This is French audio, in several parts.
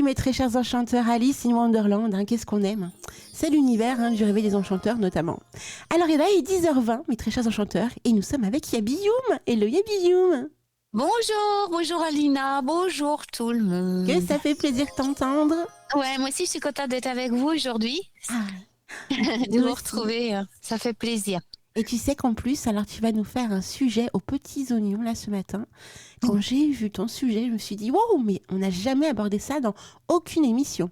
mes très chers enchanteurs, Alice in Wonderland, qu'est-ce qu'on aime. C'est l'univers du réveil des enchanteurs notamment. Alors il est 10h20, mes très chers enchanteurs, et nous sommes avec Yabioum. Hello Yabioum. Bonjour Alina, bonjour tout le Que monde. ça fait plaisir de t'entendre. Ouais, moi aussi je suis contente d'être avec vous aujourd'hui, Ah, de nous vous aussi. retrouver, ça fait plaisir. Et tu sais qu'en plus, alors tu vas nous faire un sujet aux petits oignons là ce matin. Quand j'ai vu ton sujet, je me suis dit, wow, mais on n'a jamais abordé ça dans aucune émission.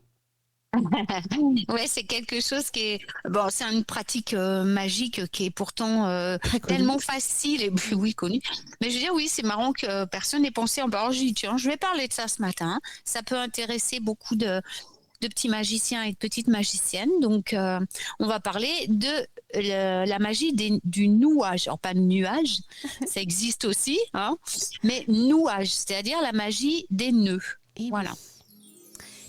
Ouais, c'est quelque chose qui est bon, c'est une pratique magique qui est pourtant Très connu. tellement facile et puis oui connue. Mais je veux dire oui, c'est marrant que personne n'ait pensé en parler. J'ai dit tiens, je vais parler de ça ce matin. Ça peut intéresser beaucoup de petits magiciens et de petites magiciennes. Donc, on va parler de la magie du nouage. Alors, pas nuage, ça existe aussi, hein, mais nouage, c'est-à-dire la magie des nœuds. Et oui. Voilà.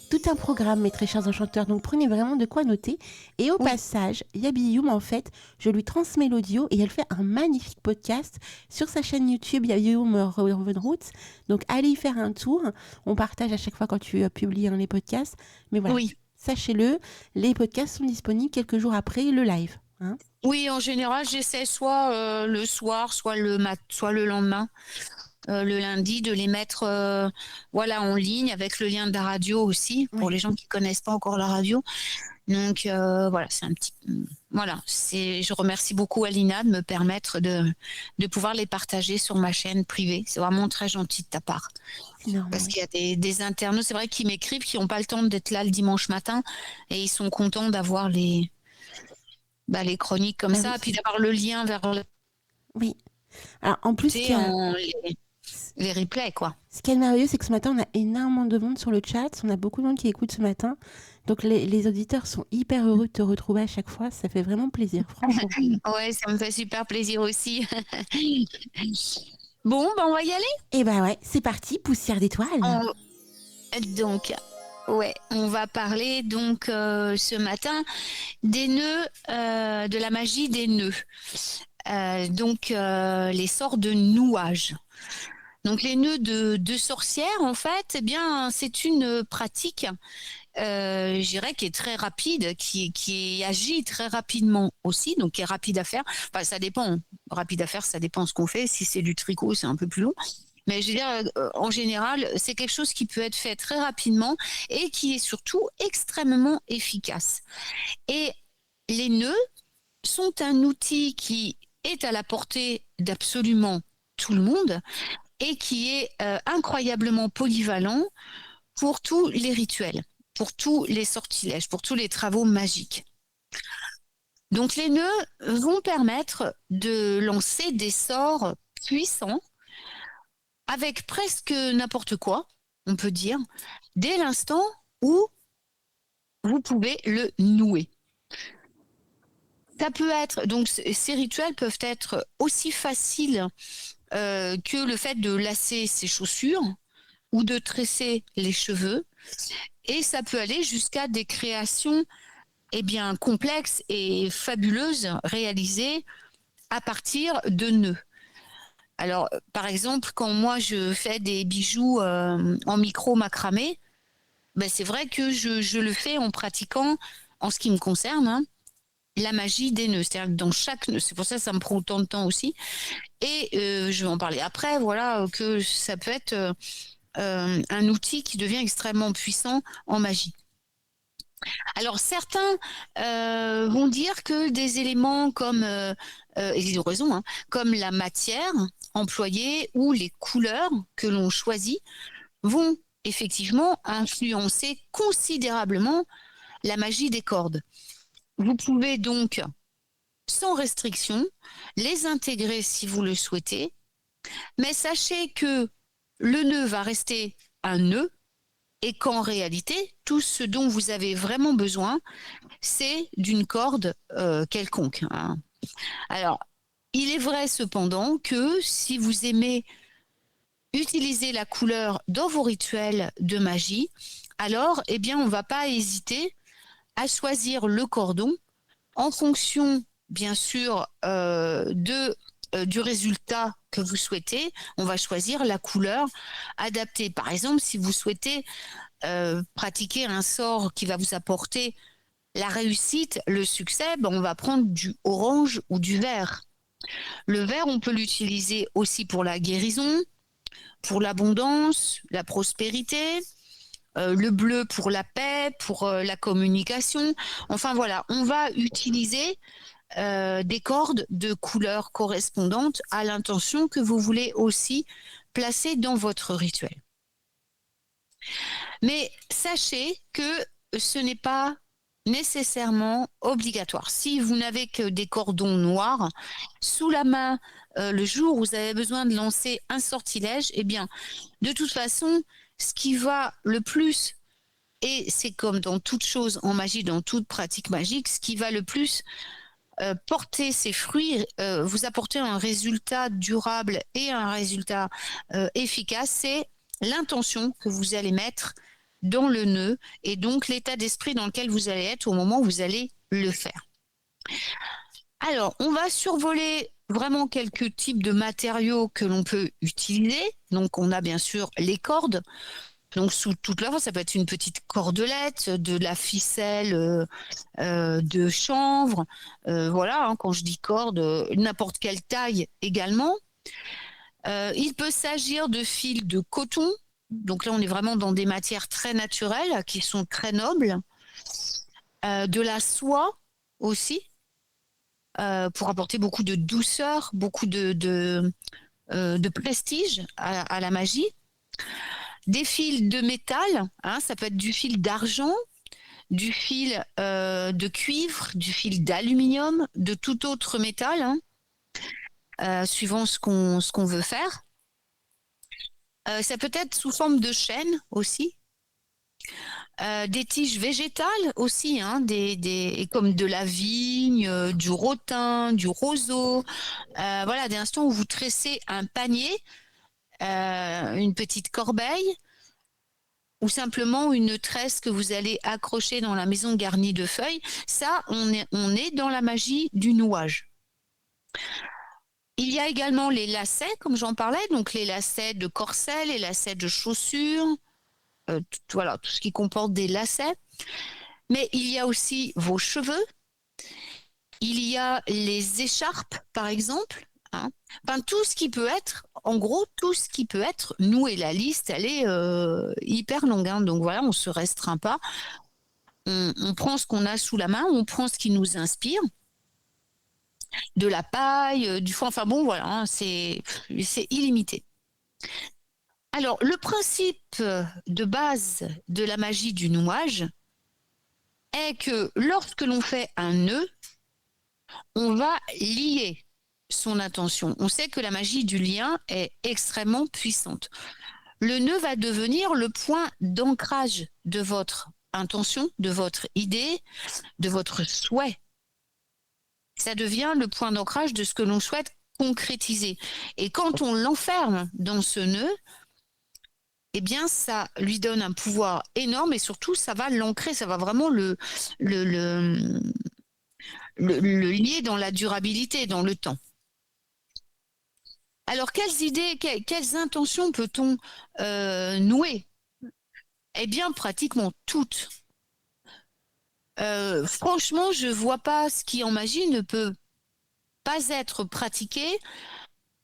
Tout un programme, mes très chers enchanteurs, donc prenez vraiment de quoi noter. Et au Oui. passage, Yabioum, en fait, je lui transmets l'audio et elle fait un magnifique podcast sur sa chaîne YouTube Yabioum Ravenroots. Donc allez y faire un tour. On partage à chaque fois quand tu publies les podcasts. Mais voilà, Oui. sachez-le, les podcasts sont disponibles quelques jours après le live. Oui, en général, j'essaie soit le soir, soit le lendemain. Le lundi, de les mettre voilà, en ligne avec le lien de la radio aussi, pour Ouais. les gens qui connaissent pas encore la radio. Donc voilà, c'est un petit voilà, je remercie beaucoup Alina de me permettre de pouvoir les partager sur ma chaîne privée. C'est vraiment très gentil de ta part. C'est normal. Parce qu'il y a des internautes, c'est vrai, qui m'écrivent, qui n'ont pas le temps d'être là le dimanche matin et ils sont contents d'avoir les chroniques comme Bah ça, oui. puis d'avoir le lien vers Oui. Alors en plus, les replays, quoi. ce qui est merveilleux, c'est que ce matin, on a énormément de monde sur le chat. On a beaucoup de monde qui écoute ce matin. Donc, les auditeurs sont hyper heureux de te retrouver à chaque fois. Ça fait vraiment plaisir, franchement. Ouais, ça me fait super plaisir aussi. Bon, ben on va y aller. Et bah ouais, c'est parti, poussière d'étoiles. On- Donc, ouais, on va parler donc ce matin des nœuds, de la magie des nœuds. Donc, les sorts de nouage. Donc, les nœuds de sorcière, en fait, eh bien, c'est une pratique, je dirais, qui est très rapide, qui agit très rapidement aussi, donc qui est rapide à faire. Enfin, ça dépend. Rapide à faire, ça dépend de ce qu'on fait. Si c'est du tricot, c'est un peu plus long. Mais je veux dire, en général, c'est quelque chose qui peut être fait très rapidement et qui est surtout extrêmement efficace. Et les nœuds sont un outil qui est à la portée d'absolument tout le monde et qui est incroyablement polyvalent pour tous les rituels, pour tous les sortilèges, pour tous les travaux magiques. Donc les nœuds vont permettre de lancer des sorts puissants avec presque n'importe quoi, on peut dire, dès l'instant où vous pouvez le nouer. Ça peut être, donc ces rituels peuvent être aussi faciles que le fait de lasser ses chaussures ou de tresser les cheveux. Et ça peut aller jusqu'à des créations bien complexes et fabuleuses réalisées à partir de nœuds. Alors, par exemple, quand moi je fais des bijoux en micro macramé, ben c'est vrai que je le fais en pratiquant, en ce qui me concerne, la magie des nœuds. C'est-à-dire que dans chaque nœud, c'est pour ça que ça me prend autant de temps aussi. Et je vais en parler après, voilà, que ça peut être un outil qui devient extrêmement puissant en magie. Alors certains vont dire que des éléments comme, et ils ont raison, comme la matière employée ou les couleurs que l'on choisit vont effectivement influencer considérablement la magie des cordes. Vous pouvez donc, sans restriction, les intégrer si vous le souhaitez, mais sachez que le nœud va rester un nœud et qu'en réalité, tout ce dont vous avez vraiment besoin, c'est d'une corde quelconque. Alors, il est vrai cependant que si vous aimez utiliser la couleur dans vos rituels de magie, alors, eh bien, on ne va pas hésiter à choisir le cordon en fonction, bien sûr, de du résultat que vous souhaitez, on va choisir la couleur adaptée. Par exemple, si vous souhaitez pratiquer un sort qui va vous apporter la réussite, le succès, ben on va prendre du orange ou du vert. Le vert, on peut l'utiliser aussi pour la guérison, pour l'abondance, la prospérité. Le bleu pour la paix, pour la communication. Enfin voilà, on va utiliser des cordes de couleurs correspondantes à l'intention que vous voulez aussi placer dans votre rituel. Mais sachez que ce n'est pas nécessairement obligatoire. Si vous n'avez que des cordons noirs sous la main le jour où vous avez besoin de lancer un sortilège, eh bien, de toute façon, ce qui va le plus, et c'est comme dans toute chose en magie, dans toute pratique magique, ce qui va le plus porter ses fruits, vous apporter un résultat durable et un résultat efficace, c'est l'intention que vous allez mettre dans le nœud et donc l'état d'esprit dans lequel vous allez être au moment où vous allez le faire. Alors, on va survoler vraiment quelques types de matériaux que l'on peut utiliser. Donc, on a bien sûr les cordes. Donc, sous toute leur forme, ça peut être une petite cordelette, de la ficelle de chanvre. Voilà, hein, quand je dis corde, n'importe quelle taille également. Il peut s'agir de fils de coton. Donc là, on est vraiment dans des matières très naturelles qui sont très nobles. De la soie aussi, pour apporter beaucoup de douceur, beaucoup de prestige à la magie. Des fils de métal, hein, ça peut être du fil d'argent, du fil de cuivre, du fil d'aluminium, de tout autre métal, hein, suivant ce qu'on veut faire. Ça peut être sous forme de chaîne aussi. Des tiges végétales aussi, hein, comme de la vigne, du rotin, du roseau. Voilà, des instants où vous tressez un panier, une petite corbeille, ou simplement une tresse que vous allez accrocher dans la maison garnie de feuilles. Ça, on est dans la magie du nouage. Il y a également les lacets, comme j'en parlais, donc les lacets de corsets, les lacets de chaussures, voilà, tout ce qui comporte des lacets. Mais il y a aussi vos cheveux, il y a les écharpes, par exemple, hein. Enfin, tout ce qui peut être, en gros, tout ce qui peut être noué. La liste, elle est hyper longue, hein. Donc voilà, on ne se restreint pas. On prend ce qu'on a sous la main, on prend ce qui nous inspire. De la paille, du foin, enfin bon, voilà, hein, c'est illimité. Alors, le principe de base de la magie du nouage est que lorsque l'on fait un nœud, on va lier son intention. On sait que la magie du lien est extrêmement puissante. Le nœud va devenir le point d'ancrage de votre intention, de votre idée, de votre souhait. Ça devient le point d'ancrage de ce que l'on souhaite concrétiser. Et quand on l'enferme dans ce nœud, eh bien, ça lui donne un pouvoir énorme et surtout, ça va l'ancrer, ça va vraiment le lier dans la durabilité, dans le temps. Alors, quelles idées, quelles intentions peut-on nouer? Eh bien, pratiquement toutes. Franchement, je ne vois pas ce qui en magie ne peut pas être pratiqué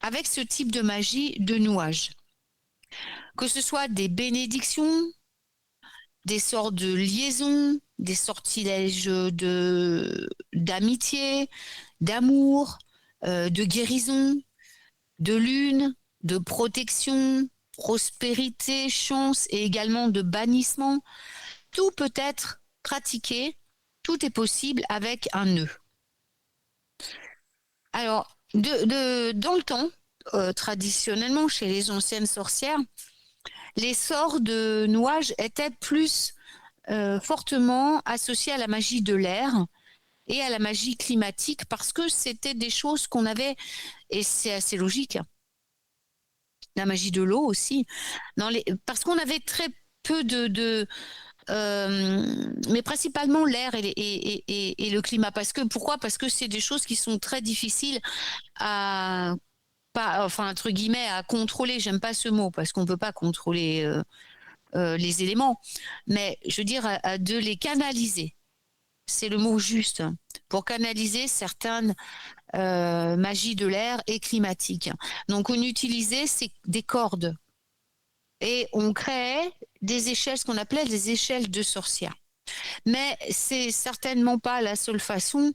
avec ce type de magie de nouage. Que ce soit des bénédictions, des sorts de liaison, des sortilèges d'amitié, d'amour, de guérison, de lune, de protection, prospérité, chance et également de bannissement. Tout peut être pratiqué, tout est possible avec un nœud. Alors, dans le temps, traditionnellement, chez les anciennes sorcières, les sorts de nouage étaient plus fortement associés à la magie de l'air et à la magie climatique parce que c'était des choses qu'on avait, et c'est assez logique, la magie de l'eau aussi, parce qu'on avait très peu mais principalement l'air et le climat. Pourquoi? Parce que c'est des choses qui sont très difficiles à pas, enfin entre guillemets, à contrôler. J'aime pas ce mot parce qu'on peut pas contrôler les éléments, mais je veux dire de les canaliser. C'est le mot juste pour canaliser certaines magies de l'air et climatiques. Donc on utilisait des cordes et on créait des échelles, ce qu'on appelait des échelles de sorcières. Mais c'est certainement pas la seule façon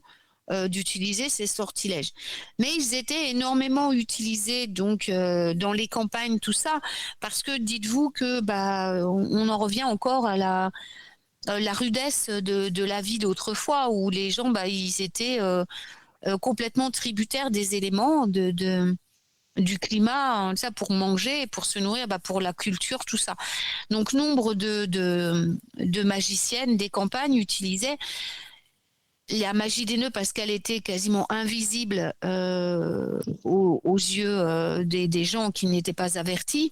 d'utiliser ces sortilèges. Mais ils étaient énormément utilisés donc dans les campagnes, tout ça, parce que dites-vous que on en revient encore à la rudesse de la vie d'autrefois, où les gens ils étaient complètement tributaires des éléments du climat, hein, ça pour manger, pour se nourrir, pour la culture, tout ça. Donc nombre de magiciennes des campagnes utilisaient la magie des nœuds parce qu'elle était quasiment invisible aux yeux des gens qui n'étaient pas avertis,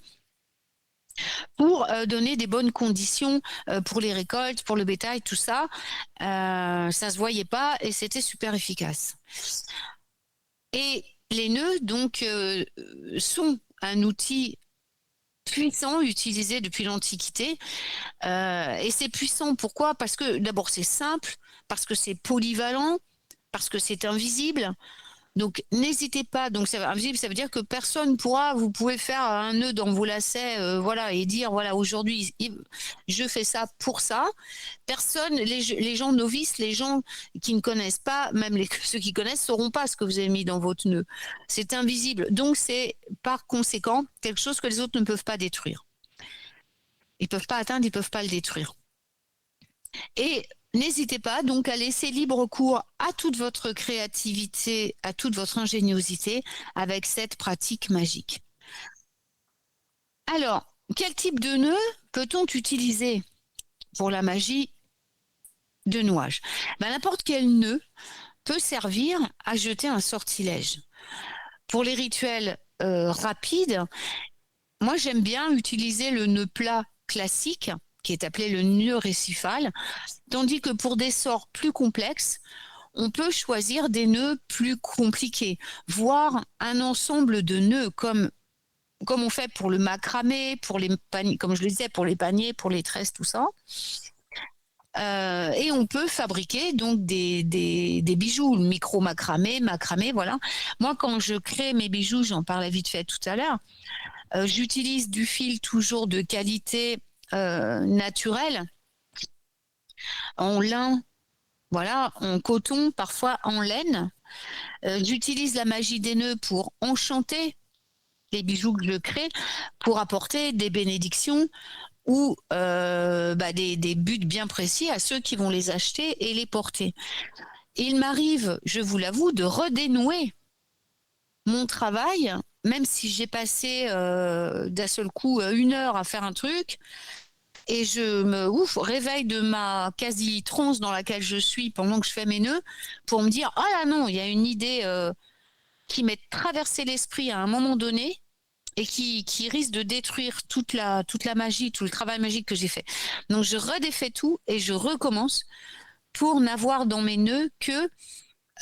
pour donner des bonnes conditions pour les récoltes, pour le bétail, tout ça. Ça se voyait pas et c'était super efficace. Et les nœuds, donc, sont un outil puissant utilisé depuis l'Antiquité. Et c'est puissant, pourquoi? Parce que d'abord c'est simple, parce que c'est polyvalent, parce que c'est invisible. Donc n'hésitez pas, donc c'est invisible, ça veut dire que personne pourra, vous pouvez faire un nœud dans vos lacets, voilà, et dire voilà, aujourd'hui je fais ça pour ça. Personne, les gens novices, les gens qui ne connaissent pas, même ceux qui connaissent, sauront pas ce que vous avez mis dans votre nœud. C'est invisible. Donc c'est par conséquent quelque chose que les autres ne peuvent pas détruire. Ils peuvent pas atteindre, ils peuvent pas le détruire. Et n'hésitez pas donc à laisser libre cours à toute votre créativité, à toute votre ingéniosité avec cette pratique magique. Alors, quel type de nœud peut-on utiliser pour la magie de nouage? N'importe quel nœud peut servir à jeter un sortilège. Pour les rituels rapides, moi j'aime bien utiliser le nœud plat classique, qui est appelé le nœud récifal, tandis que pour des sorts plus complexes, on peut choisir des nœuds plus compliqués, voire un ensemble de nœuds comme on fait pour le macramé, pour les paniers, comme je le disais, pour les paniers, pour les tresses, tout ça. Et on peut fabriquer donc des bijoux, micro macramé, voilà. Moi, quand je crée mes bijoux, j'en parlais vite fait tout à l'heure, j'utilise du fil toujours de qualité naturelle, en lin, voilà, en coton, parfois en laine. J'utilise la magie des nœuds pour enchanter les bijoux que je crée, pour apporter des bénédictions ou des buts bien précis à ceux qui vont les acheter et les porter. Il m'arrive, je vous l'avoue, de redénouer mon travail, même si j'ai passé d'un seul coup 1 heure à faire un truc, et je me réveille de ma quasi-transe dans laquelle je suis pendant que je fais mes nœuds, pour me dire, ah là non, il y a une idée qui m'est traversée l'esprit à un moment donné, et qui risque de détruire toute la magie, tout le travail magique que j'ai fait. Donc je redéfais tout et je recommence pour n'avoir dans mes nœuds que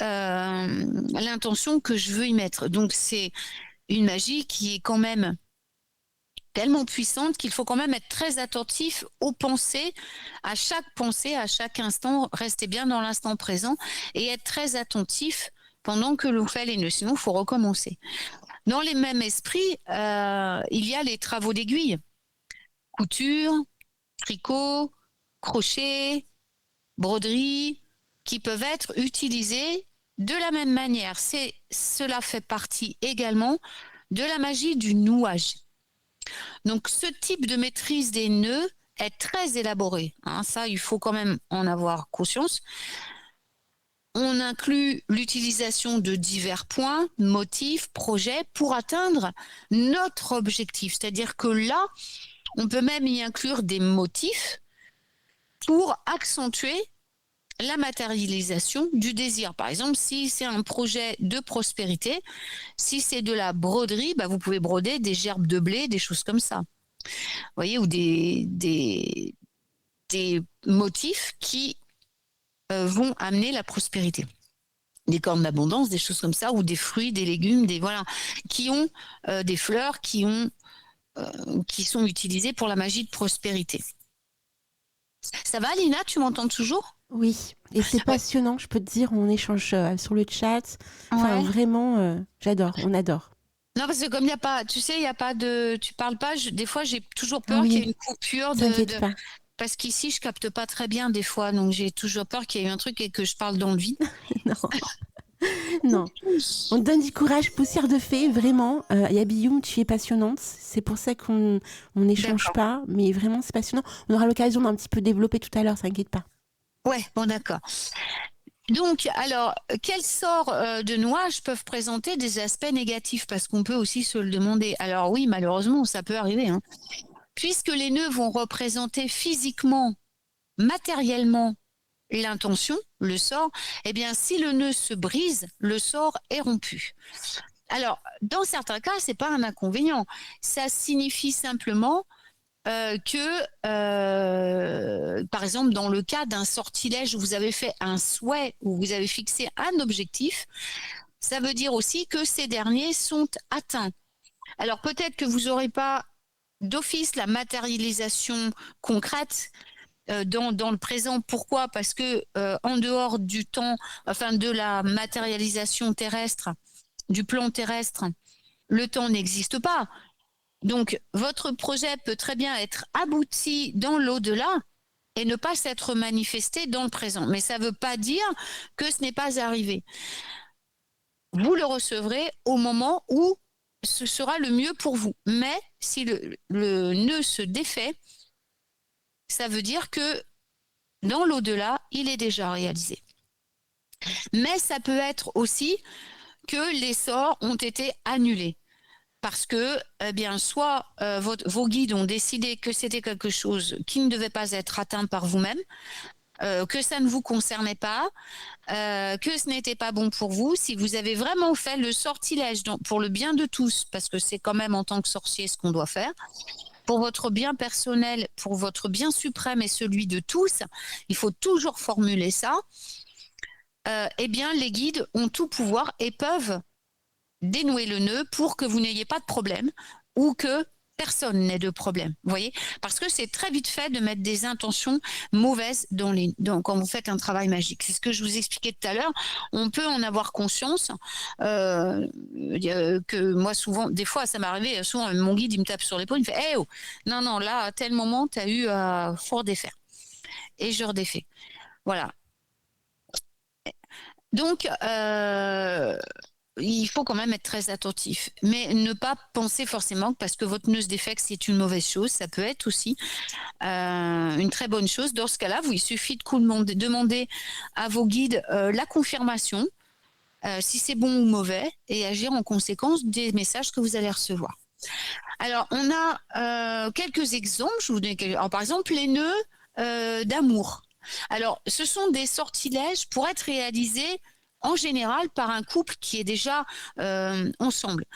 l'intention que je veux y mettre. Donc c'est une magie qui est quand même tellement puissante qu'il faut quand même être très attentif aux pensées, à chaque instant, rester bien dans l'instant présent et être très attentif pendant que l'on fait les nœuds. Sinon, il faut recommencer. Dans les mêmes esprits, il y a les travaux d'aiguille, couture, tricot, crochet, broderie, qui peuvent être utilisés de la même manière. Cela fait partie également de la magie du nouage. Donc ce type de maîtrise des nœuds est très élaboré. Ça, il faut quand même en avoir conscience. On inclut l'utilisation de divers points, motifs, projets pour atteindre notre objectif. C'est-à-dire que là, on peut même y inclure des motifs pour accentuer la matérialisation du désir. Par exemple, si c'est un projet de prospérité, si c'est de la broderie, vous pouvez broder des gerbes de blé, des choses comme ça. Vous voyez, ou des des motifs qui vont amener la prospérité. Des cornes d'abondance, des choses comme ça, ou des fruits, des légumes, qui ont des fleurs qui sont utilisées pour la magie de prospérité. Ça va, Lina, tu m'entends toujours? Oui, et c'est Ouais. passionnant, je peux te dire, on échange sur le chat. Enfin, Ouais. vraiment, j'adore, on adore. Non, parce que comme il n'y a pas, tu sais, il n'y a pas de, tu parles pas, des fois j'ai toujours peur qu'il y ait Oui, une coupure t'inquiète pas. parce qu'ici je capte pas très bien des fois, donc j'ai toujours peur qu'il y ait eu un truc et que je parle dans le vide. Non, non. On te donne du courage, poussière de fée, vraiment. Yabiyum, tu es passionnante. C'est pour ça qu'on n'échange D'accord. pas, mais vraiment, c'est passionnant. On aura l'occasion d'un petit peu développer tout à l'heure, t'inquiète pas. Ouais, bon, d'accord. Donc, alors, quels sorts de nuages peuvent présenter des aspects négatifs? Parce qu'on peut aussi se le demander. Alors oui, malheureusement, ça peut arriver, hein. Puisque les nœuds vont représenter physiquement, matériellement, l'intention, le sort, eh bien, si le nœud se brise, le sort est rompu. Alors, dans certains cas, c'est pas un inconvénient. Ça signifie simplement par exemple, dans le cas d'un sortilège où vous avez fait un souhait, où vous avez fixé un objectif, ça veut dire aussi que ces derniers sont atteints. Alors peut-être que vous n'aurez pas d'office la matérialisation concrète dans le présent. Pourquoi? Parce que en dehors du temps, enfin de la matérialisation terrestre, du plan terrestre, le temps n'existe pas. Donc, votre projet peut très bien être abouti dans l'au-delà et ne pas s'être manifesté dans le présent. Mais ça ne veut pas dire que ce n'est pas arrivé. Vous le recevrez au moment où ce sera le mieux pour vous. Mais si le nœud se défait, ça veut dire que dans l'au-delà, il est déjà réalisé. Mais ça peut être aussi que les sorts ont été annulés. Parce que, eh bien, soit vos guides ont décidé que c'était quelque chose qui ne devait pas être atteint par vous-même, que ça ne vous concernait pas, que ce n'était pas bon pour vous. Si vous avez vraiment fait le sortilège pour le bien de tous, parce que c'est quand même en tant que sorcier ce qu'on doit faire, pour votre bien personnel, pour votre bien suprême et celui de tous, il faut toujours formuler ça. Eh bien, les guides ont tout pouvoir et peuvent dénouer le nœud pour que vous n'ayez pas de problème ou que personne n'ait de problème. Vous voyez? Parce que c'est très vite fait de mettre des intentions mauvaises quand vous faites un travail magique. C'est ce que je vous expliquais tout à l'heure. On peut en avoir conscience. Que moi, souvent, des fois, ça m'est arrivé, souvent, mon guide, il me tape sur l'épaule, il me fait hey, oh, non, non, là, à tel moment, tu as eu à fort défaire. Et je redéfais. Voilà. Donc, il faut quand même être très attentif, mais ne pas penser forcément que parce que votre nœud se défecte, c'est une mauvaise chose. Ça peut être aussi une très bonne chose. Dans ce cas-là, il suffit de demander à vos guides la confirmation, si c'est bon ou mauvais, et agir en conséquence des messages que vous allez recevoir. Alors, on a quelques exemples. Je vous donne Alors, par exemple, les nœuds d'amour. Alors, ce sont des sortilèges pour être réalisés en général par un couple qui est déjà ensemble.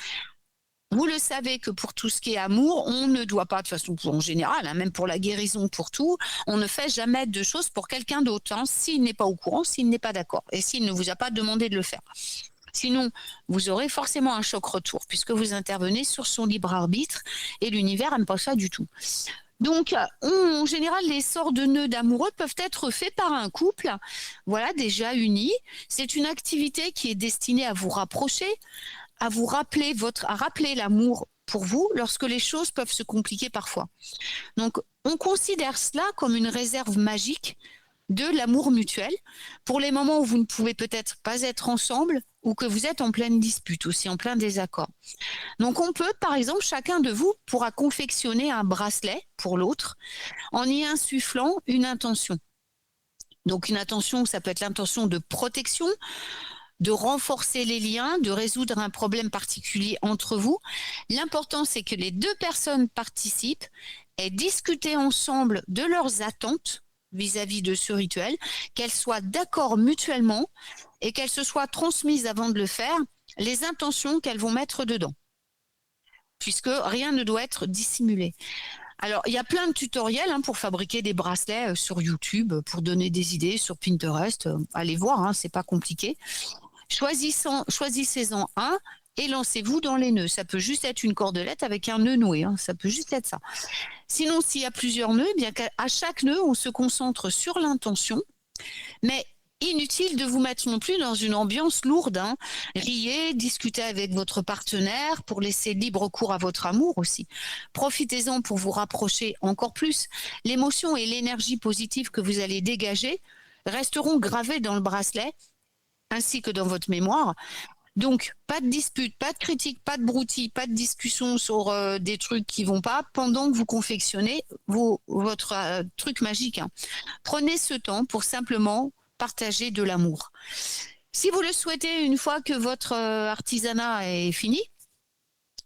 Vous le savez que pour tout ce qui est amour, on ne doit pas, de façon en général, hein, même pour la guérison, pour tout, on ne fait jamais de choses pour quelqu'un d'autre, hein, s'il n'est pas au courant, s'il n'est pas d'accord, et s'il ne vous a pas demandé de le faire. Sinon, vous aurez forcément un choc retour, puisque vous intervenez sur son libre arbitre, et l'univers n'aime pas ça du tout. Donc, en général, les sorts de nœuds d'amoureux peuvent être faits par un couple, voilà, déjà uni. C'est une activité qui est destinée à vous rapprocher, à vous rappeler à rappeler l'amour pour vous lorsque les choses peuvent se compliquer parfois. Donc, on considère cela comme une réserve magique de l'amour mutuel pour les moments où vous ne pouvez peut-être pas être ensemble ou que vous êtes en pleine dispute, aussi en plein désaccord. Donc on peut, par exemple, chacun de vous pourra confectionner un bracelet pour l'autre en y insufflant une intention. Donc une intention, ça peut être l'intention de protection, de renforcer les liens, de résoudre un problème particulier entre vous. L'important, c'est que les deux personnes participent et discuter ensemble de leurs attentes vis-à-vis de ce rituel, qu'elles soient d'accord mutuellement et qu'elles se soient transmises avant de le faire, les intentions qu'elles vont mettre dedans, puisque rien ne doit être dissimulé. Alors, il y a plein de tutoriels pour fabriquer des bracelets sur YouTube, pour donner des idées sur Pinterest. Allez voir, c'est pas compliqué. Choisissez-en un et lancez-vous dans les nœuds. Ça peut juste être une cordelette avec un nœud noué. Ça peut juste être ça. Sinon, s'il y a plusieurs nœuds, bien qu'à chaque nœud, on se concentre sur l'intention. Mais inutile de vous mettre non plus dans une ambiance lourde. Riez, discutez avec votre partenaire pour laisser libre cours à votre amour aussi. Profitez-en pour vous rapprocher encore plus. L'émotion et l'énergie positive que vous allez dégager resteront gravées dans le bracelet ainsi que dans votre mémoire. Donc, pas de dispute, pas de critique, pas de broutilles, pas de discussion sur des trucs qui vont pas pendant que vous confectionnez votre truc magique. Prenez ce temps pour simplement partager de l'amour. Si vous le souhaitez, une fois que votre artisanat est fini,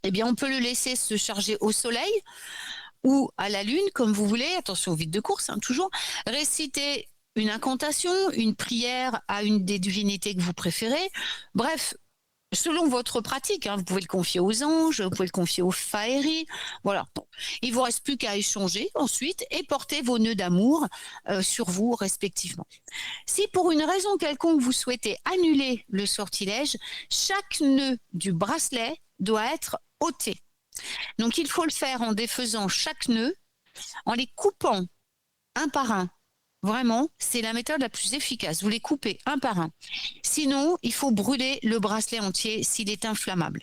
eh bien, on peut le laisser se charger au soleil ou à la lune, comme vous voulez. Attention au vide de course, toujours. Récitez une incantation, une prière à une des divinités que vous préférez. Bref, selon votre pratique, vous pouvez le confier aux anges, vous pouvez le confier aux faeries. Voilà. Il vous reste plus qu'à échanger ensuite et porter vos nœuds d'amour sur vous respectivement. Si pour une raison quelconque vous souhaitez annuler le sortilège, chaque nœud du bracelet doit être ôté. Donc il faut le faire en défaisant chaque nœud, en les coupant un par un. Vraiment, c'est la méthode la plus efficace. Vous les coupez un par un. Sinon, il faut brûler le bracelet entier s'il est inflammable.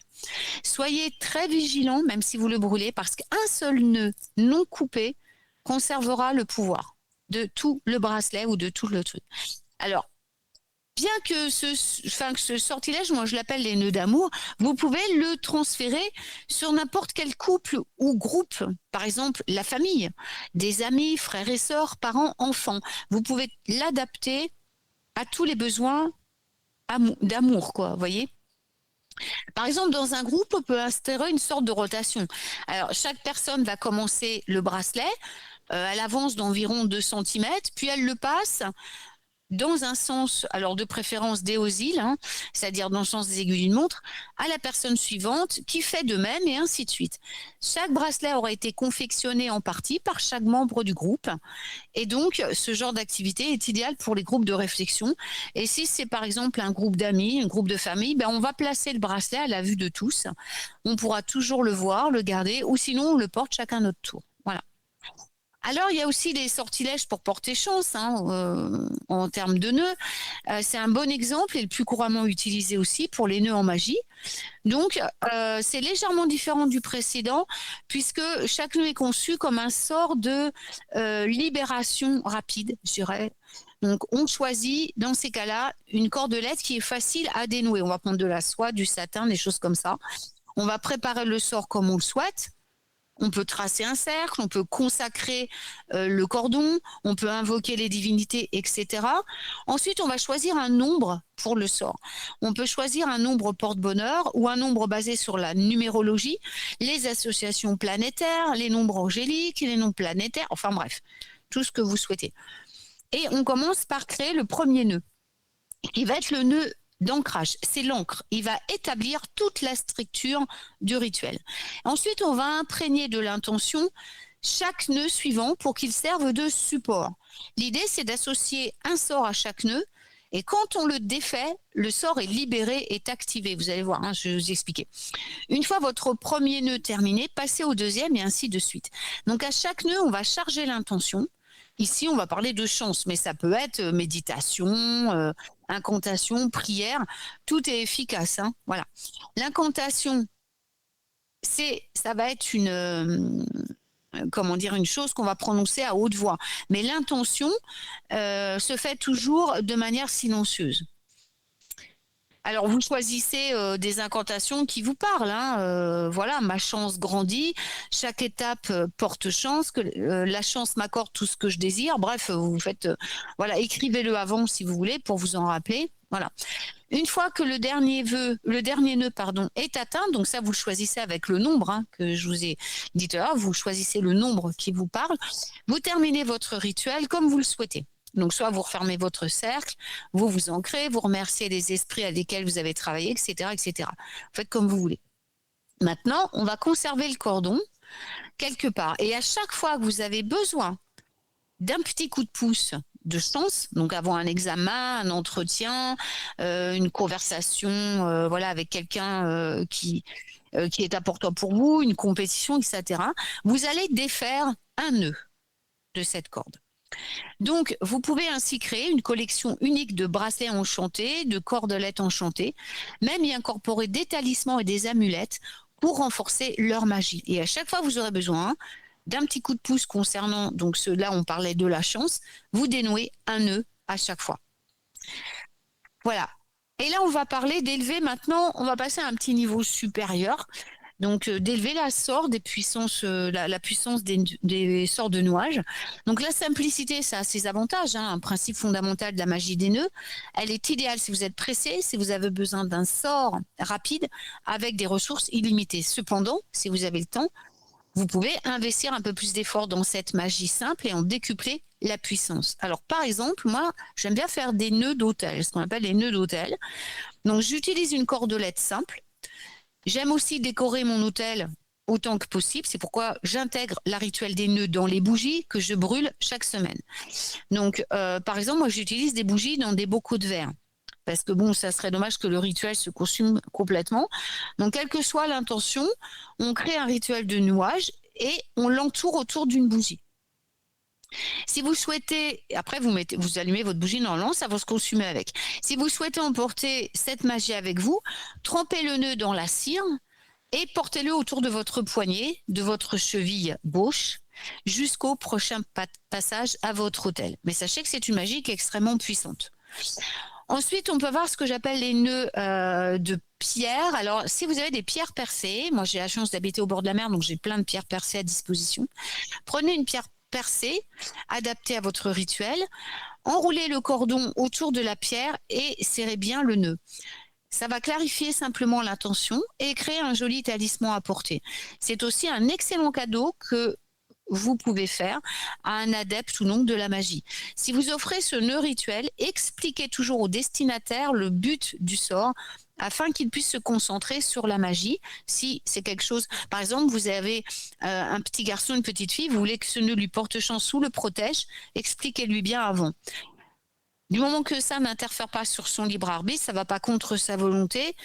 Soyez très vigilants, même si vous le brûlez, parce qu'un seul nœud non coupé conservera le pouvoir de tout le bracelet ou de tout le truc. Alors, bien que ce sortilège, moi je l'appelle les nœuds d'amour, vous pouvez le transférer sur n'importe quel couple ou groupe. Par exemple, la famille, des amis, frères et sœurs, parents, enfants. Vous pouvez l'adapter à tous les besoins d'amour, quoi, vous voyez. Par exemple, dans un groupe, on peut instaurer une sorte de rotation. Alors, chaque personne va commencer le bracelet, elle avance d'environ 2 cm, puis elle le passe dans un sens, alors de préférence déosile, c'est-à-dire dans le sens des aiguilles d'une montre, à la personne suivante qui fait de même et ainsi de suite. Chaque bracelet aura été confectionné en partie par chaque membre du groupe et donc ce genre d'activité est idéal pour les groupes de réflexion. Et si c'est par exemple un groupe d'amis, un groupe de famille, on va placer le bracelet à la vue de tous. On pourra toujours le voir, le garder ou sinon on le porte chacun notre tour. Voilà. Alors, il y a aussi les sortilèges pour porter chance en termes de nœuds. C'est un bon exemple et le plus couramment utilisé aussi pour les nœuds en magie. Donc, c'est légèrement différent du précédent puisque chaque nœud est conçu comme un sort de libération rapide, je dirais. Donc, on choisit dans ces cas-là une cordelette qui est facile à dénouer. On va prendre de la soie, du satin, des choses comme ça. On va préparer le sort comme on le souhaite. On peut tracer un cercle, on peut consacrer le cordon, on peut invoquer les divinités, etc. Ensuite, on va choisir un nombre pour le sort. On peut choisir un nombre porte-bonheur ou un nombre basé sur la numérologie, les associations planétaires, les nombres angéliques, les nombres planétaires, enfin bref, tout ce que vous souhaitez. Et on commence par créer le premier nœud, qui va être le nœud d'ancrage, c'est l'encre. Il va établir toute la structure du rituel. Ensuite, on va imprégner de l'intention chaque nœud suivant pour qu'il serve de support. L'idée, c'est d'associer un sort à chaque nœud et quand on le défait, le sort est libéré, est activé. Vous allez voir, je vais vous expliquer. Une fois votre premier nœud terminé, passez au deuxième et ainsi de suite. Donc à chaque nœud, on va charger l'intention. Ici, on va parler de chance, mais ça peut être méditation, incantation, prière. Tout est efficace. Voilà. L'incantation, ça va être une chose qu'on va prononcer à haute voix. Mais l'intention se fait toujours de manière silencieuse. Alors, vous choisissez des incantations qui vous parlent. Voilà, ma chance grandit. Chaque étape porte chance. Que la chance m'accorde tout ce que je désire. Bref, vous faites, écrivez-le avant si vous voulez pour vous en rappeler. Voilà. Une fois que le dernier nœud, est atteint, donc ça vous le choisissez avec le nombre que je vous ai dit tout à l'heure. Vous choisissez le nombre qui vous parle. Vous terminez votre rituel comme vous le souhaitez. Donc, soit vous refermez votre cercle, vous vous ancrez, vous remerciez les esprits avec lesquels vous avez travaillé, etc., etc. Faites comme vous voulez. Maintenant, on va conserver le cordon quelque part. Et à chaque fois que vous avez besoin d'un petit coup de pouce de chance, donc avant un examen, un entretien, une conversation, voilà, avec quelqu'un qui est important pour vous, une compétition, etc. Vous allez défaire un nœud de cette corde. Donc, vous pouvez ainsi créer une collection unique de bracelets enchantés, de cordelettes enchantées, même y incorporer des talismans et des amulettes pour renforcer leur magie. Et à chaque fois que vous aurez besoin d'un petit coup de pouce concernant, donc ceux-là, on parlait de la chance, vous dénouez un nœud à chaque fois. Voilà. Et là, on va parler d'élever maintenant, on va passer à un petit niveau supérieur. Donc, d'élever la sorte des puissances, la puissance des sorts de nuages. Donc, la simplicité, ça a ses avantages. Hein, un principe fondamental de la magie des nœuds. Elle est idéale si vous êtes pressé, si vous avez besoin d'un sort rapide avec des ressources illimitées. Cependant, si vous avez le temps, vous pouvez investir un peu plus d'efforts dans cette magie simple et en décupler la puissance. Alors, par exemple, moi, j'aime bien faire des nœuds d'autel, ce qu'on appelle les nœuds d'autel. Donc, j'utilise une cordelette simple. J'aime aussi décorer mon hôtel autant que possible. C'est pourquoi j'intègre la rituel des nœuds dans les bougies que je brûle chaque semaine. Donc, par exemple, moi, j'utilise des bougies dans des bocaux de verre. Parce que bon, ça serait dommage que le rituel se consume complètement. Donc, quelle que soit l'intention, on crée un rituel de nuage et on l'entoure autour d'une bougie. Si vous souhaitez, après vous allumez votre bougie normalement, ça va se consumer avec. Si vous souhaitez emporter cette magie avec vous, trempez le nœud dans la cire et portez-le autour de votre poignet, de votre cheville gauche, jusqu'au prochain passage à votre autel. Mais sachez que c'est une magie qui est extrêmement puissante. Ensuite, on peut voir ce que j'appelle les nœuds de pierre. Alors, si vous avez des pierres percées, moi j'ai la chance d'habiter au bord de la mer, donc j'ai plein de pierres percées à disposition. Prenez une pierre percée, adaptée à votre rituel, enroulez le cordon autour de la pierre et serrez bien le nœud. Ça va clarifier simplement l'intention et créer un joli talisman à porter. C'est aussi un excellent cadeau que vous pouvez faire à un adepte ou non de la magie. Si vous offrez ce nœud rituel, expliquez toujours au destinataire le but du sort afin qu'il puisse se concentrer sur la magie. Si c'est quelque chose, par exemple, vous avez un petit garçon, une petite fille, vous voulez que ce nœud lui porte chance ou le protège, expliquez-lui bien avant. Du moment que ça n'interfère pas sur son libre arbitre, ça ne va pas contre sa volonté,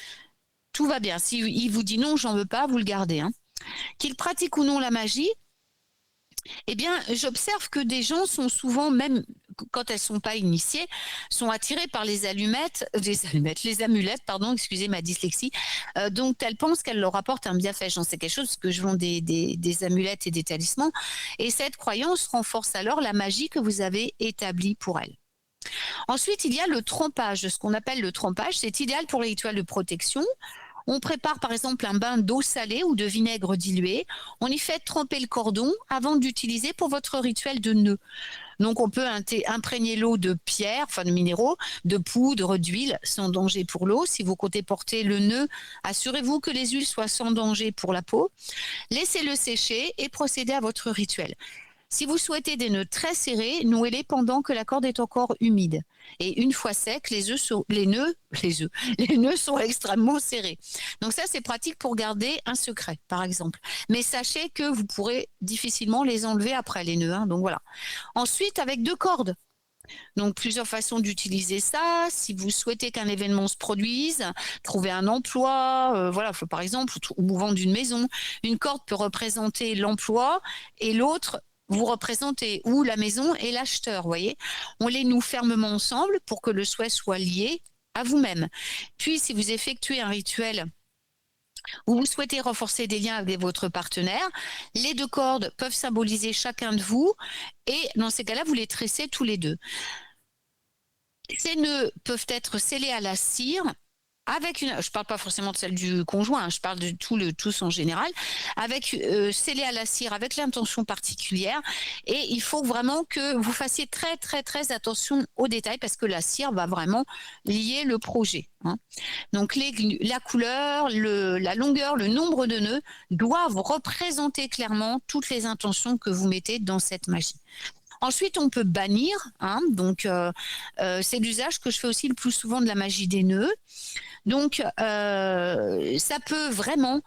tout va bien. Si il vous dit non, j'en veux pas, vous le gardez. Hein. Qu'il pratique ou non la magie, eh bien, j'observe que des gens sont souvent, même quand elles sont pas initiées, sont attirées par les amulettes, pardon, excusez ma dyslexie, donc elles pensent qu'elles leur apportent un bienfait. J'en sais quelque chose parce que je vends des amulettes et des talismans, et cette croyance renforce alors la magie que vous avez établie pour elles. Ensuite, il y a le trempage. Ce qu'on appelle le trempage, c'est idéal pour les rituels de protection. On prépare par exemple un bain d'eau salée ou de vinaigre dilué. On y fait tremper le cordon avant d'utiliser pour votre rituel de nœud. Donc on peut imprégner l'eau de pierres, enfin de minéraux, de poudre, d'huile, sans danger pour l'eau. Si vous comptez porter le nœud, assurez-vous que les huiles soient sans danger pour la peau. Laissez-le sécher et procédez à votre rituel. Si vous souhaitez des nœuds très serrés, nouez-les pendant que la corde est encore humide. Et une fois sec, les nœuds sont extrêmement serrés. Donc ça, c'est pratique pour garder un secret, par exemple. Mais sachez que vous pourrez difficilement les enlever après les nœuds. Hein, donc voilà. Ensuite, avec 2 cordes. Donc plusieurs façons d'utiliser ça. Si vous souhaitez qu'un événement se produise, trouver un emploi, voilà, par exemple, ou vendre une maison, une corde peut représenter l'emploi et l'autre vous représentez ou la maison et l'acheteur, voyez. On les noue fermement ensemble pour que le souhait soit lié à vous-même. Puis, si vous effectuez un rituel où vous souhaitez renforcer des liens avec votre partenaire, les 2 cordes peuvent symboliser chacun de vous et dans ces cas-là, vous les tressez tous les 2. Ces nœuds peuvent être scellés à la cire avec je ne parle pas forcément de celle du conjoint, je parle de tous en général, avec scellé à la cire avec l'intention particulière. Et il faut vraiment que vous fassiez très très très attention aux détails parce que la cire va vraiment lier le projet. Hein. Donc la couleur, la longueur, le nombre de nœuds doivent représenter clairement toutes les intentions que vous mettez dans cette magie. Ensuite, on peut bannir. Hein, donc, c'est l'usage que je fais aussi le plus souvent de la magie des nœuds. Donc, ça peut vraiment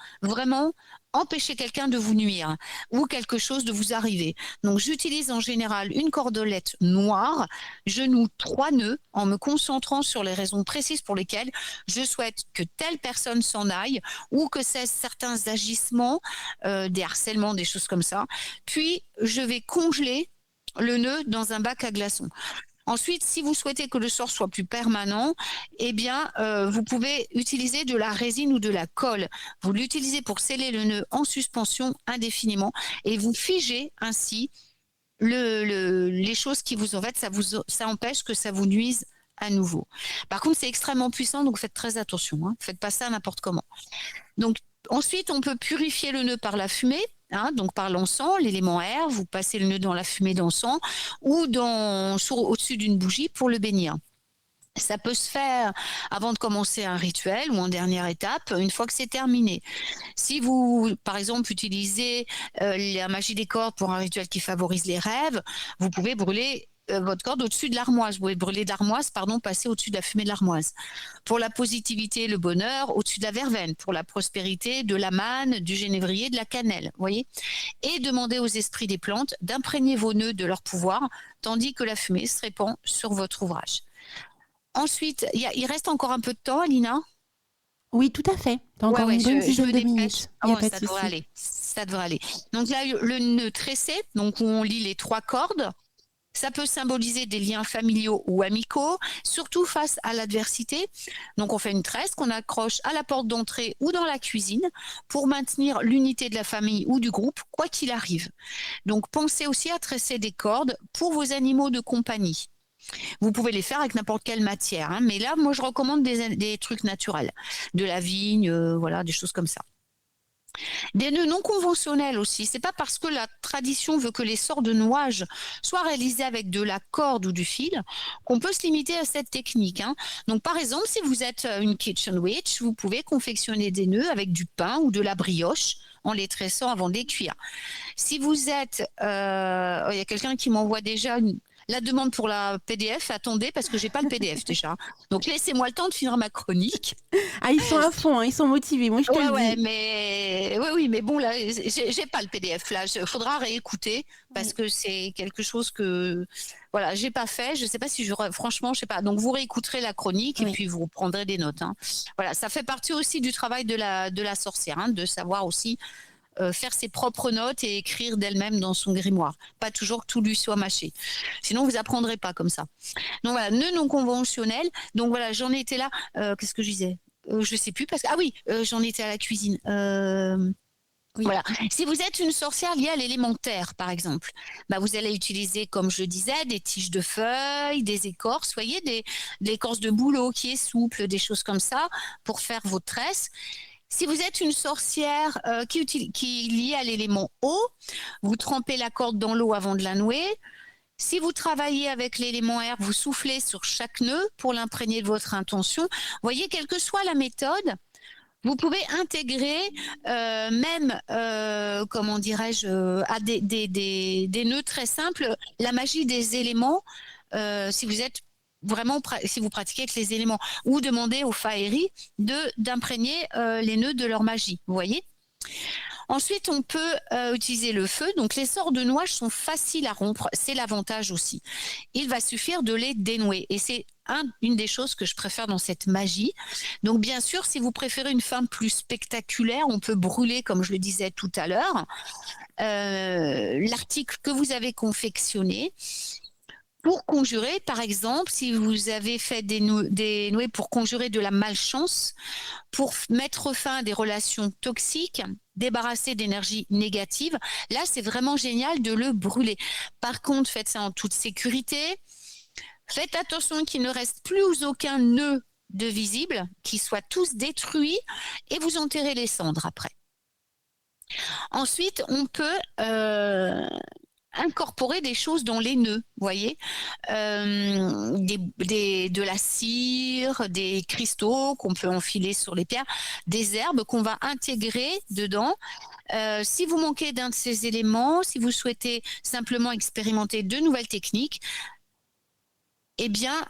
empêcher quelqu'un de vous nuire ou quelque chose de vous arriver. Donc, j'utilise en général une cordelette noire, je noue 3 nœuds en me concentrant sur les raisons précises pour lesquelles je souhaite que telle personne s'en aille ou que cessent certains agissements, des harcèlements, des choses comme ça. Puis, je vais congeler le nœud dans un bac à glaçons. Ensuite, si vous souhaitez que le sort soit plus permanent, eh bien, vous pouvez utiliser de la résine ou de la colle. Vous l'utilisez pour sceller le nœud en suspension indéfiniment et vous figez ainsi les choses qui vous embêtent. Ça empêche que ça vous nuise à nouveau. Par contre, c'est extrêmement puissant, donc faites très attention. Hein. Faites pas ça n'importe comment. Donc, ensuite, on peut purifier le nœud par la fumée. Hein, donc par l'encens, l'élément air, vous passez le nœud dans la fumée d'encens ou au-dessus d'une bougie pour le bénir. Ça peut se faire avant de commencer un rituel ou en dernière étape, une fois que c'est terminé. Si vous, par exemple, utilisez la magie des cordes pour un rituel qui favorise les rêves, vous pouvez brûler votre corde au-dessus de l'armoise. Vous pouvez brûler l'armoise, passer au-dessus de la fumée de l'armoise. Pour la positivité, le bonheur, au-dessus de la verveine. Pour la prospérité, de la manne, du genévrier, de la cannelle. Voyez. Et demandez aux esprits des plantes d'imprégner vos nœuds de leur pouvoir, tandis que la fumée se répand sur votre ouvrage. Ensuite, il reste encore un peu de temps, Alina? Oui, tout à fait. T'as encore une bonne dizaine de minutes. Oh, ça devrait aller. Ça devrait aller. Donc là, le nœud tressé, donc où on lie les 3 cordes, ça peut symboliser des liens familiaux ou amicaux, surtout face à l'adversité. Donc on fait une tresse qu'on accroche à la porte d'entrée ou dans la cuisine pour maintenir l'unité de la famille ou du groupe, quoi qu'il arrive. Donc pensez aussi à tresser des cordes pour vos animaux de compagnie. Vous pouvez les faire avec n'importe quelle matière, hein, mais là, moi, je recommande des trucs naturels, de la vigne, voilà, des choses comme ça. Des nœuds non conventionnels aussi. C'est pas parce que la tradition veut que les sorts de nouage soient réalisés avec de la corde ou du fil qu'on peut se limiter à cette technique. Hein. Donc, par exemple, si vous êtes une kitchen witch, vous pouvez confectionner des nœuds avec du pain ou de la brioche en les tressant avant de les cuire. Si vous êtes, il y a quelqu'un qui m'envoie déjà la demande pour la PDF, attendez, parce que j'ai pas le PDF déjà. Donc laissez-moi le temps de finir ma chronique. Ah, ils sont à fond, hein, ils sont motivés. Moi, je te le dis. Mais bon, là, j'ai pas le PDF. Là, faudra réécouter parce que c'est quelque chose que, voilà, j'ai pas fait. Je sais pas si franchement, je sais pas. Donc vous réécouterez la chronique et puis vous prendrez des notes. Hein. Voilà, ça fait partie aussi du travail de la sorcière, hein, de savoir aussi faire ses propres notes et écrire d'elle-même dans son grimoire. Pas toujours que tout lui soit mâché. Sinon, vous apprendrez pas comme ça. Donc voilà, nœud non conventionnel. Donc voilà, j'en étais là. Qu'est-ce que je disais je sais plus parce que j'en étais à la cuisine. Oui. Voilà. Si vous êtes une sorcière liée à l'élémentaire, par exemple, bah vous allez utiliser, comme je disais, des tiges de feuilles, des écorces, voyez, de l'écorce de bouleau qui est souple, des choses comme ça, pour faire vos tresses. Si vous êtes une sorcière qui est liée à l'élément eau, vous trempez la corde dans l'eau avant de la nouer. Si vous travaillez avec l'élément air, vous soufflez sur chaque nœud pour l'imprégner de votre intention. Vous voyez, quelle que soit la méthode, vous pouvez intégrer même, comment dirais-je, à des nœuds très simples, la magie des éléments, si vous êtes vraiment, si vous pratiquez avec les éléments, ou demander aux Faeries d'imprégner les nœuds de leur magie, vous voyez. Ensuite, on peut utiliser le feu. Donc, les sorts de nouage sont faciles à rompre. C'est l'avantage aussi. Il va suffire de les dénouer. Et c'est une des choses que je préfère dans cette magie. Donc, bien sûr, si vous préférez une fin plus spectaculaire, on peut brûler, comme je le disais tout à l'heure, l'article que vous avez confectionné. Pour conjurer, par exemple, si vous avez fait des nouées pour conjurer de la malchance, pour mettre fin à des relations toxiques, débarrasser d'énergie négative, là, c'est vraiment génial de le brûler. Par contre, faites ça en toute sécurité. Faites attention qu'il ne reste plus aucun nœud de visible, qu'ils soient tous détruits et vous enterrez les cendres après. Ensuite, on peut incorporer des choses dans les nœuds, voyez, de la cire, des cristaux qu'on peut enfiler sur les pierres, des herbes qu'on va intégrer dedans. Si vous manquez d'un de ces éléments, si vous souhaitez simplement expérimenter de nouvelles techniques, eh bien,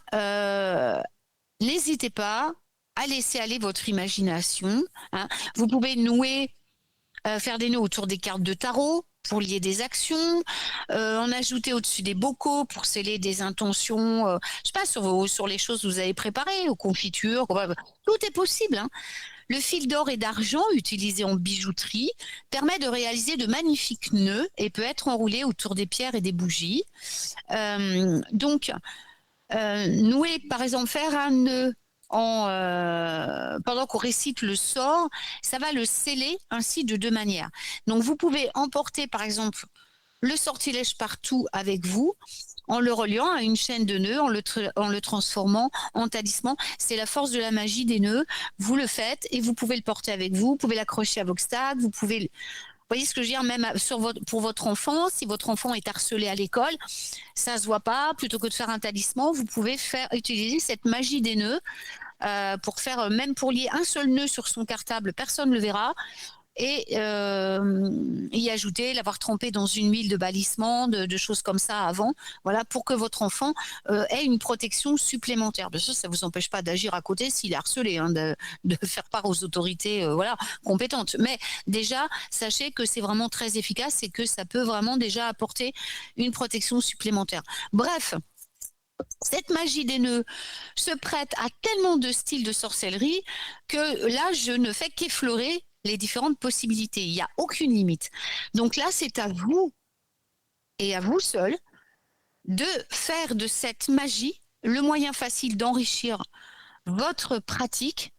n'hésitez pas à laisser aller votre imagination. Hein. Vous pouvez nouer faire des nœuds autour des cartes de tarot pour lier des actions, en ajouter au-dessus des bocaux pour sceller des intentions, je sais pas, sur les choses que vous avez préparées, aux confitures, tout est possible, hein. Le fil d'or et d'argent utilisé en bijouterie permet de réaliser de magnifiques nœuds et peut être enroulé autour des pierres et des bougies. Donc, nouer, par exemple, faire un nœud pendant qu'on récite le sort, ça va le sceller ainsi de deux manières. Donc, vous pouvez emporter, par exemple, le sortilège partout avec vous, en le reliant à une chaîne de nœuds, en le transformant en talisman. C'est la force de la magie des nœuds. Vous le faites et vous pouvez le porter avec vous. Vous pouvez l'accrocher à vos stades. Vous pouvez, vous voyez ce que je veux dire, même pour votre enfant, si votre enfant est harcelé à l'école, ça se voit pas. Plutôt que de faire un talisman, vous pouvez utiliser cette magie des nœuds pour faire, même pour lier un seul nœud sur son cartable, personne ne le verra. Et y ajouter, l'avoir trempé dans une huile de bannissement, de choses comme ça avant, voilà, pour que votre enfant ait une protection supplémentaire. Bien sûr, ça ne vous empêche pas d'agir à côté s'il est harcelé, hein, de faire part aux autorités voilà, compétentes. Mais déjà, sachez que c'est vraiment très efficace et que ça peut vraiment déjà apporter une protection supplémentaire. Bref, cette magie des nœuds se prête à tellement de styles de sorcellerie que là, je ne fais qu'effleurer les différentes possibilités. Il n'y a aucune limite. Donc là, c'est à vous et à vous seul de faire de cette magie le moyen facile d'enrichir votre pratique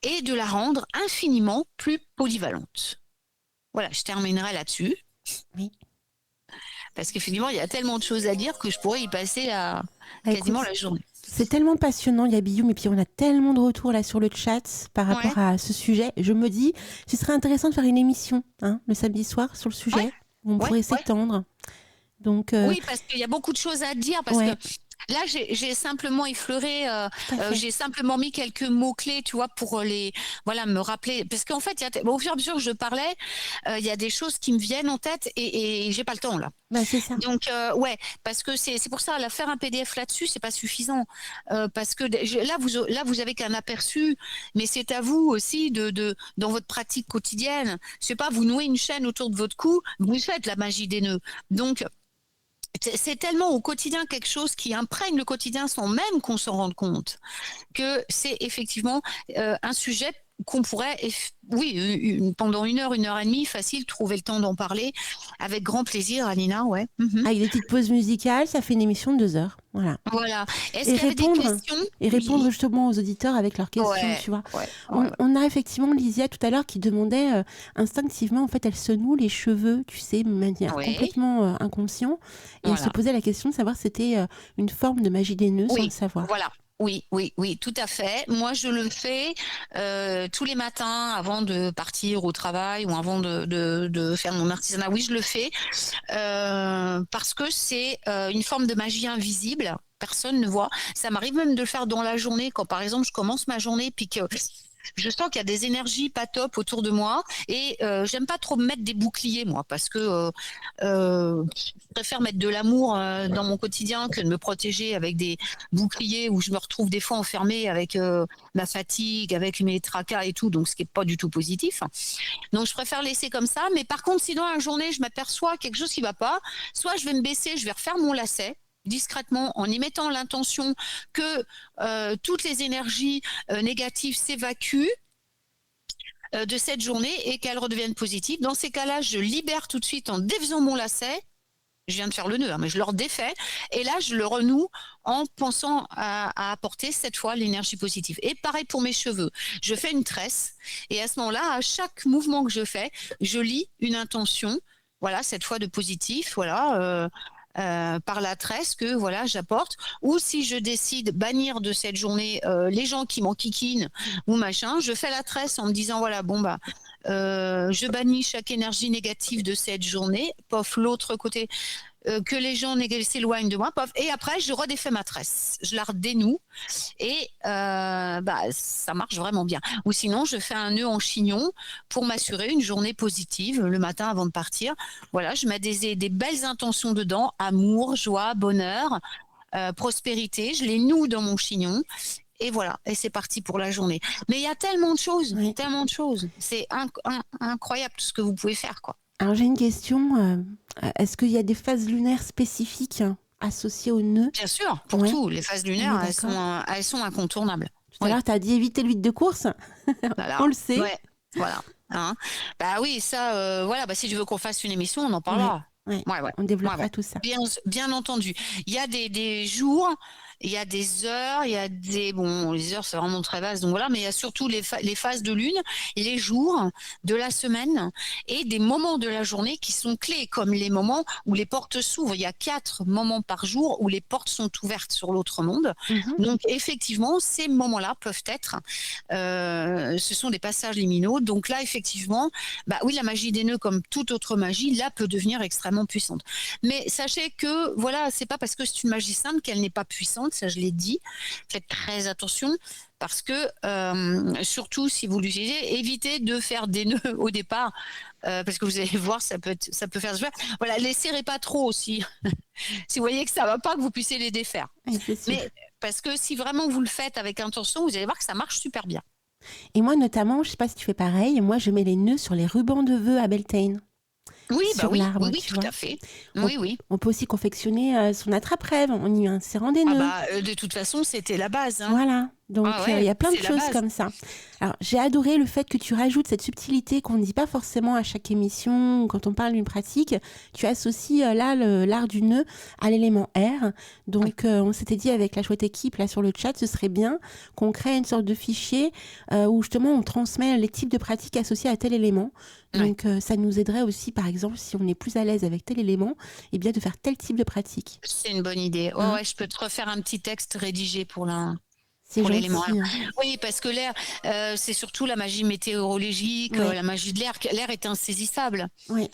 et de la rendre infiniment plus polyvalente. Voilà, je terminerai là-dessus. Oui. Parce qu'effectivement, il y a tellement de choses à dire que je pourrais y passer quasiment la journée. C'est tellement passionnant, Yabioum, et puis on a tellement de retours là sur le chat par rapport à ce sujet. Je me dis, ce serait intéressant de faire une émission le samedi soir sur le sujet. On pourrait s'étendre. Donc, oui, parce qu'il y a beaucoup de choses à dire. Parce que là, j'ai simplement effleuré, j'ai simplement mis quelques mots-clés, tu vois, pour me rappeler. Parce qu'en fait, au fur et à mesure que je parlais, il y a des choses qui me viennent en tête et j'ai pas le temps, là. Bah, c'est ça. Donc, parce que c'est pour ça, faire un PDF là-dessus, c'est pas suffisant. Parce que là, vous avez qu'un aperçu, mais c'est à vous aussi dans votre pratique quotidienne. Je sais pas, vous nouez une chaîne autour de votre cou, vous faites la magie des nœuds. Donc, c'est tellement au quotidien quelque chose qui imprègne le quotidien sans même qu'on s'en rende compte que c'est effectivement un sujet qu'on pourrait, pendant 1 heure, 1 heure et demie, facile, trouver le temps d'en parler avec grand plaisir, Alina, ouais. Avec des petites pauses musicales, ça fait une émission de 2 heures. Voilà. Est-ce qu'il y avait des questions ? Et répondre justement aux auditeurs avec leurs questions, tu vois. On a effectivement Lysia tout à l'heure qui demandait instinctivement, en fait, elle se noue les cheveux, tu sais, de manière complètement inconsciente. Et elle se posait la question de savoir si c'était une forme de magie des nœuds sans le savoir. Voilà. Oui, tout à fait. Moi, je le fais tous les matins avant de partir au travail ou avant de faire mon artisanat. Oui, je le fais parce que c'est une forme de magie invisible. Personne ne voit. Ça m'arrive même de le faire dans la journée quand, par exemple, je commence ma journée puis que je sens qu'il y a des énergies pas top autour de moi et j'aime pas trop mettre des boucliers, moi, parce que je préfère mettre de l'amour dans mon quotidien que de me protéger avec des boucliers où je me retrouve des fois enfermée avec ma fatigue, avec mes tracas et tout, donc ce qui est pas du tout positif. Donc je préfère laisser comme ça, mais par contre, si dans la journée, je m'aperçois quelque chose qui va pas, soit je vais me baisser, je vais refaire mon lacet discrètement en y mettant l'intention que toutes les énergies négatives s'évacuent de cette journée et qu'elles redeviennent positives. Dans ces cas-là, je libère tout de suite en défaisant mon lacet. Je viens de faire le nœud, mais je le redéfais. Et là, je le renoue en pensant à apporter cette fois l'énergie positive. Et pareil pour mes cheveux. Je fais une tresse. Et à ce moment-là, à chaque mouvement que je fais, je lis une intention. Voilà, cette fois de positif. Voilà. Par la tresse que voilà j'apporte, ou si je décide bannir de cette journée les gens qui m'enquiquinent ou machin, je fais la tresse en me disant voilà je bannis chaque énergie négative de cette journée, pof, l'autre côté que les gens s'éloignent de moi, pof, et après je redéfais ma tresse, je la redénoue et ça marche vraiment bien. Ou sinon je fais un nœud en chignon pour m'assurer une journée positive le matin avant de partir. Voilà, je mets des belles intentions dedans, amour, joie, bonheur, prospérité, je les noue dans mon chignon et voilà, et c'est parti pour la journée. Mais il y a tellement de choses, Oui. tellement de choses. C'est incroyable tout ce que vous pouvez faire, quoi. Alors j'ai une question. Est-ce qu'il y a des phases lunaires spécifiques associées au nœud? Bien sûr, pour Ouais, tout, les phases on est lunaires, d'accord. elles sont incontournables. Tout à Oui, l'heure, tu as dit éviter l'huile de course. On voilà. le sait. Ouais, voilà. Hein. Bah oui, ça, voilà. Bah, si tu veux qu'on fasse une émission, on en Ouais, parlera. ouais. Ouais, ouais, On ouais, développera ouais. tout ça. Bien entendu. Il y a des jours, il y a des heures, il y a des bon, les heures c'est vraiment très vaste, donc voilà. Mais il y a surtout les phases de lune, et les jours de la semaine et des moments de la journée qui sont clés, comme les moments où les portes s'ouvrent. Il y a 4 moments par jour où les portes sont ouvertes sur l'autre monde. Mhm. Donc effectivement, ces moments-là peuvent être, ce sont des passages liminaux. Donc là, effectivement, bah oui, la magie des nœuds, comme toute autre magie, là peut devenir extrêmement puissante. Mais sachez que voilà, c'est pas parce que c'est une magie simple qu'elle n'est pas puissante. Ça, je l'ai dit. Faites très attention. Parce que, surtout si vous l'utilisez, évitez de faire des nœuds au départ, parce que vous allez voir, ça peut faire. Voilà, les serrez pas trop aussi. Si vous voyez que ça va pas, que vous puissiez les défaire. Ouais, c'est sûr. Mais parce que si vraiment vous le faites avec intention, vous allez voir que ça marche super bien. Et moi, notamment, je sais pas si tu fais pareil, moi, je mets les nœuds sur les rubans de vœux à Beltane, Oui, bah sur oui, oui, l'arbre, oui, tu tout vois. à fait. On, Oui, oui. on peut aussi confectionner son attrape-rêve en y insérant des Ah nœuds. bah, de toute façon, c'était la base, hein. Voilà, Ah donc il y ouais, a plein de c'est la choses base. comme ça. Alors j'ai adoré le fait que tu rajoutes cette subtilité qu'on ne dit pas forcément à chaque émission ou quand on parle d'une pratique. Tu associes là l'art du nœud à l'élément R. Oui. Donc on s'était dit avec la chouette équipe là sur le chat, ce serait bien qu'on crée une sorte de fichier où justement on transmet les types de pratiques associées à tel élément. Ouais. Donc ça nous aiderait aussi par exemple si on est plus à l'aise avec tel élément, et bien de faire tel type de pratique. C'est une bonne idée. Ouais, Hein, ouais, je peux te refaire un petit texte rédigé pour c'est l'élément R. gentil. Hein. Oui, parce que l'air, c'est surtout la magie météorologique, Ouais, la magie de l'air. L'air est insaisissable. ouais,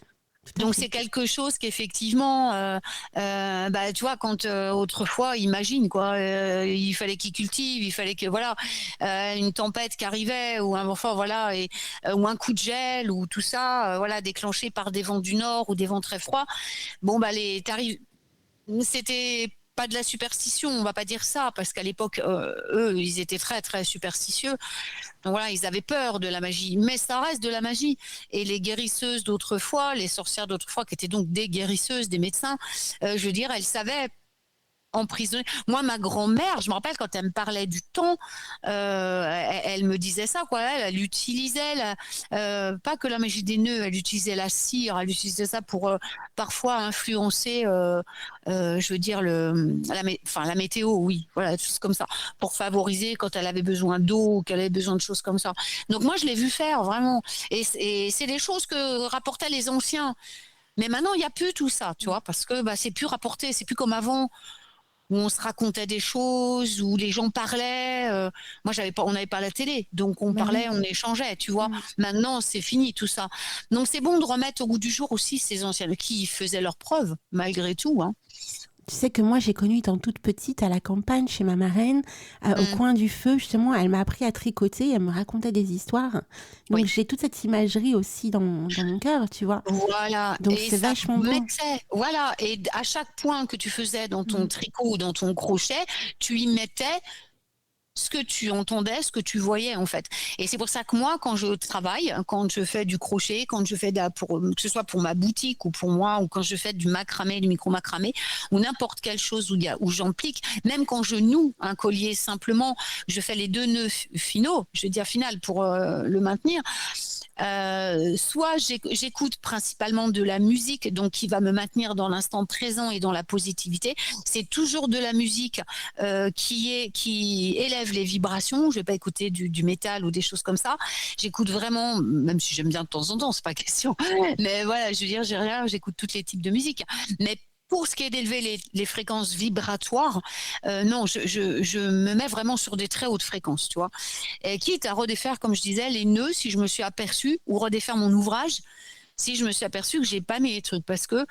tout à Donc fait. c'est quelque chose qu'effectivement, bah, tu vois, quand autrefois, imagine quoi, il fallait qu'ils cultivent, il fallait que voilà, une tempête qui arrivait ou un enfin voilà, ou un coup de gel ou tout ça, voilà, déclenché par des vents du nord ou des vents très froids. Bon bah les tarifs, c'était pas de la superstition, on va pas dire ça, parce qu'à l'époque, eux, ils étaient très très superstitieux. Donc voilà, ils avaient peur de la magie, mais ça reste de la magie. Et les guérisseuses d'autrefois, les sorcières d'autrefois, qui étaient donc des guérisseuses, des médecins, je veux dire, elles savaient emprisonner. Moi, ma grand-mère, je me rappelle quand elle me parlait du temps, elle me disait ça, quoi. Elle utilisait pas que la magie des nœuds, elle utilisait la cire, elle utilisait ça pour parfois influencer, je veux dire la météo, oui, voilà, tout comme ça, pour favoriser quand elle avait besoin d'eau, qu'elle avait besoin de choses comme ça. Donc moi, je l'ai vu faire vraiment, et c'est des choses que rapportaient les anciens. Mais maintenant, il n'y a plus tout ça, tu vois, parce que bah, c'est plus rapporté, c'est plus comme avant où on se racontait des choses, où les gens parlaient. Moi, on n'avait pas la télé, donc on Bah parlait, oui. on échangeait, tu vois. Mm. Maintenant, c'est fini tout ça. Donc, c'est bon de remettre au goût du jour aussi ces anciens qui faisaient leurs preuves, malgré tout. Hein. Tu sais que moi, j'ai connu étant toute petite à la campagne chez ma marraine, au Mm. coin du feu, justement, elle m'a appris à tricoter, elle me racontait des histoires. Donc Oui. j'ai toute cette imagerie aussi dans mon cœur, tu vois. Voilà, Donc et c'est ça vachement beau. mettait, voilà, et à chaque point que tu faisais dans ton Mm. tricot ou dans ton crochet, tu y mettais ce que tu entendais, ce que tu voyais en fait. Et c'est pour ça que moi, quand je travaille, quand je fais du crochet, quand je fais que ce soit pour ma boutique ou pour moi, ou quand je fais du macramé, du micro-macramé, ou n'importe quelle chose où j'implique, même quand je noue un collier simplement, je fais les 2 nœuds finaux, je veux dire final pour le maintenir. Soit j'écoute principalement de la musique, donc qui va me maintenir dans l'instant présent et dans la positivité. C'est toujours de la musique qui élève les vibrations. Je vais pas écouter du métal ou des choses comme ça. J'écoute vraiment, même si j'aime bien de temps en temps, c'est pas question. Mais voilà, je veux dire, j'écoute tous les types de musique. Mais pour ce qui est d'élever les fréquences vibratoires, non, je me mets vraiment sur des très hautes fréquences, tu vois. Et quitte à redéfaire, comme je disais, les nœuds, si je me suis aperçue, ou redéfaire mon ouvrage, si je me suis aperçue que j'ai pas mis les trucs, parce que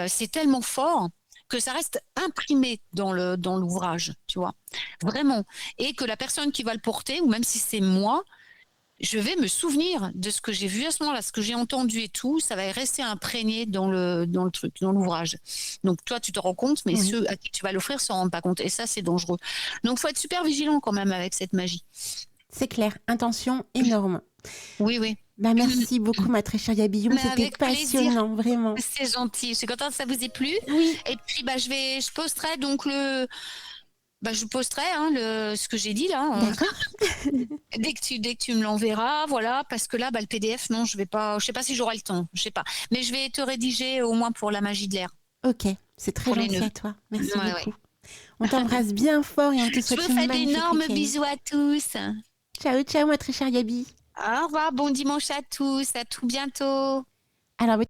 c'est tellement fort que ça reste imprimé dans l'ouvrage, tu vois, vraiment. Et que la personne qui va le porter, ou même si c'est moi, je vais me souvenir de ce que j'ai vu à ce moment-là, ce que j'ai entendu et tout, ça va rester imprégné dans le truc, dans l'ouvrage. Donc toi, tu te rends compte, mais Oui. ceux à qui tu vas l'offrir s'en rendent pas compte. Et ça, c'est dangereux. Donc, faut être super vigilant quand même avec cette magie. C'est clair, intention énorme. Oui, oui. Bah, merci beaucoup, ma très chère Gabi Youm. Mais C'était avec plaisir. passionnant, vraiment. C'est gentil. Je suis contente que ça vous ait plu. Oui, Et puis, bah, je posterai donc je posterai ce que j'ai dit là. d'accord. Dès que tu me l'enverras, voilà, parce que là, bah, le PDF, non, je sais pas si j'aurai le temps, je sais pas. Mais je vais te rédiger au moins pour la magie de l'air, Ok, c'est très pour les gentil nœuds. à toi. Merci Ouais, ouais. beaucoup. On t'embrasse bien fort et on te Je souhaite vous une fais magnifique d'énormes week-end. bisous à tous. Ciao, ciao, ma très chère Gabi. Au revoir, bon dimanche à tous, à tout bientôt. Alors,